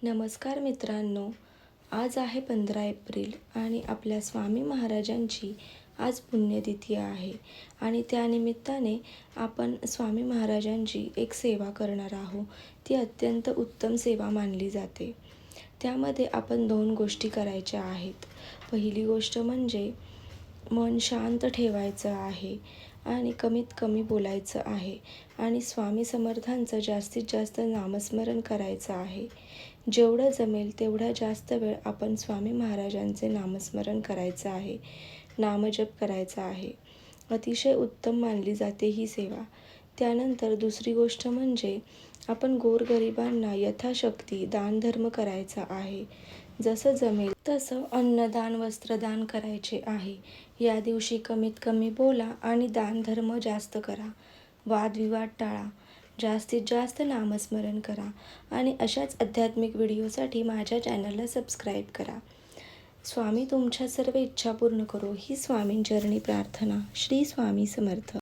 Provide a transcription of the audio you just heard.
नमस्कार मित्रांनो, आज आहे 15 एप्रिल आणि आपल्या स्वामी महाराजांची आज पुण्यतिथी आहे आणि त्यानिमित्ताने आपण स्वामी महाराजांची एक सेवा करणार आहोत. ती अत्यंत उत्तम सेवा मानली जाते. त्यामध्ये आपण 2 गोष्टी करायच्या आहेत. पहिली गोष्ट म्हणजे मन शांत ठेवायचं आहे आणि कमीत कमी बोलायचं आहे आणि स्वामी समर्थांचं जास्तीत जास्त नामस्मरण करायचं आहे. जेवढं जमेल तेवढा जास्त वेळ आपण स्वामी महाराजांचे नामस्मरण करायचं आहे, नामजप करायचा आहे. अतिशय उत्तम मानली जाते ही सेवा. त्यानंतर दुसरी गोष्ट म्हणजे आपण गोरगरिबांना यथाशक्ती दानधर्म करायचा आहे. जसं जमेल तसं अन्नदान, वस्त्रदान करायचे आहे. या दिवशी कमीत कमी बोला आणि दानधर्म जास्त करा. वादविवाद टाळा. जास्तीत जास्त नामस्मरण करा आणि अशाच आध्यात्मिक व्हिडिओसाठी माझ्या चॅनलला सबस्क्राईब करा. स्वामी तुमच्या सर्व इच्छा पूर्ण करो ही स्वामींचरणी प्रार्थना. श्री स्वामी समर्थ.